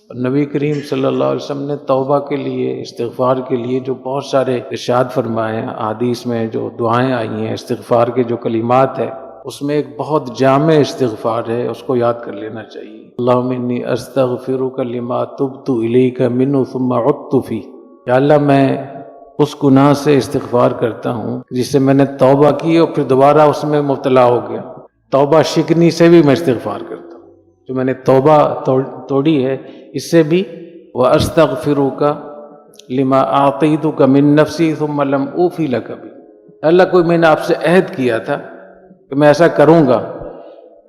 نبی کریم صلی اللہ علیہ وسلم نے توبہ کے لیے، استغفار کے لیے جو بہت سارے ارشاد فرمائے ہیں، احادیث میں جو دعائیں آئی ہیں استغفار کے جو کلمات ہیں، اس میں ایک بہت جامع استغفار ہے، اس کو یاد کر لینا چاہیے۔ اللہم انی استغفرک لما تبت الیک منہ ثم عدت فی، یا اللہ میں اس گناہ سے استغفار کرتا ہوں جس سے میں نے توبہ کی اور پھر دوبارہ اس میں مبتلا ہو گیا۔ توبہ شکنی سے بھی میں استغفار کرتا ہوں، جو میں نے توبہ توڑی ہے اس سے بھی۔ وَأَسْتَغْفِرُكَ لِمَا أَعْطَيْتُكَ مِن نَفْسِي ثُمَّ لَمْ أُوفِ لَكَ بِهِ، اللہ کوئی میں نے آپ سے عہد کیا تھا کہ میں ایسا کروں گا،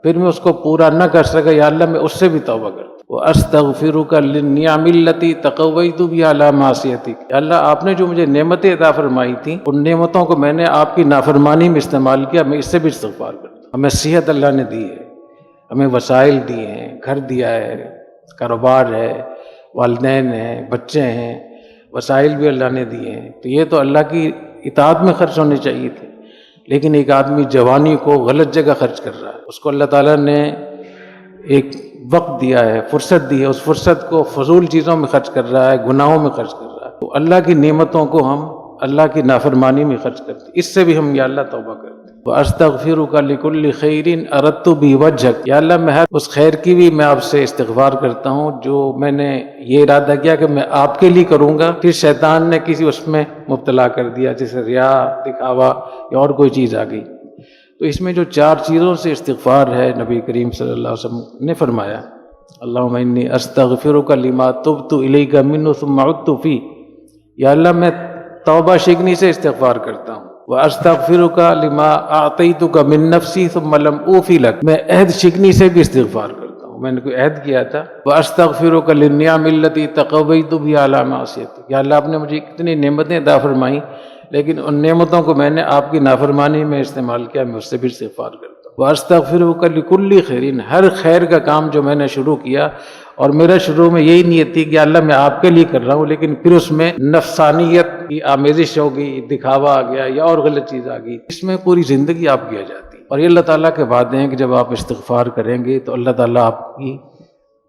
پھر میں اس کو پورا نہ کر سکا، یا اللہ میں اس سے بھی توبہ کرتا ہوں۔ وَأَسْتَغْفِرُكَ لِلنِّعَمِ الَّتِي تَقَوَّيْتُ بِهَا عَلَىٰ مَعْصِيَتِكَ، یا اللہ آپ نے جو مجھے نعمتیں عطا فرمائی تھیں، ان نعمتوں کو میں نے آپ کی نافرمانی میں استعمال کیا، میں اس سے بھی استغفار کرتا ہوں۔ ہمیں صحت اللہ نے دی ہے، ہمیں وسائل دیے ہیں، گھر دیا ہے، کاروبار ہے، والدین ہیں، بچے ہیں، وسائل بھی اللہ نے دیے ہیں، تو یہ تو اللہ کی اطاعت میں خرچ ہونے چاہیے تھے، لیکن ایک آدمی جوانی کو غلط جگہ خرچ کر رہا ہے، اس کو اللہ تعالیٰ نے ایک وقت دیا ہے، فرصت دی ہے، اس فرصت کو فضول چیزوں میں خرچ کر رہا ہے، گناہوں میں خرچ کر رہا ہے، تو اللہ کی نعمتوں کو ہم اللہ کی نافرمانی میں خرچ کرتے ہیں، اس سے بھی ہم یا اللہ توبہ کرتے ہیں۔ وَأَسْتَغْفِرُكَ لِكُلِّ خَيْرٍ أَرَدتُّ بِهِ وَجْهَكَ، یا اللہ میں ہر اس خیر کی بھی میں آپ سے استغفار کرتا ہوں جو میں نے یہ ارادہ کیا کہ میں آپ کے لیے کروں گا، پھر شیطان نے کسی اس میں مبتلا کر دیا، جیسے ریا، دکھاوا یا اور کوئی چیز آ گئی۔ تو اس میں جو 4 چیزوں سے استغفار ہے، نبی کریم صلی اللہ علیہ وسلم نے فرمایا اللہم انی استغفرک لما تبت الیک منہ ثم عدت فی، یا اللہ میں توبہ شکنی سے استغفار کرتا ہوں۔ وَأَسْتَغْفِرُكَ لِمَا أَعْطَيْتُكَ مِن نَفْسِي ثُمَّ لَمْ أُوفِ لَكَ، میں عہد شکنی سے بھی استغفار کرتا ہوں، میں نے کوئی عہد کیا تھا۔ وَأَسْتَغْفِرُكَ لِلنِّعَمِ الَّتِي تَقَوَّيْتُ بِهَا عَلَىٰ مَعْصِيَتِكَ، یا اللہ آپ نے مجھے کتنی نعمتیں عطا فرمائیں، لیکن ان نعمتوں کو میں نے آپ کی نافرمانی میں استعمال کیا، میں اس سے بھی استغفار کرتا ہوں۔ وَأَسْتَغْفِرُكَ لِكُلِّ خَيْرٍ، ہر خیر کا کام جو میں نے شروع کیا، اور میرا شروع میں یہی نیت تھی کہ اللہ میں آپ کے لیے کر رہا ہوں، لیکن پھر اس میں نفسانیت کی آمیزش ہو گئی، دکھاوا آ گیا یا اور غلط چیز آ گئی، اس میں پوری زندگی آپ کی آ جاتی ہے۔ اور یہ اللہ تعالیٰ کے وعدے ہیں کہ جب آپ استغفار کریں گے تو اللہ تعالیٰ آپ کی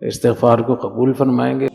استغفار کو قبول فرمائیں گے۔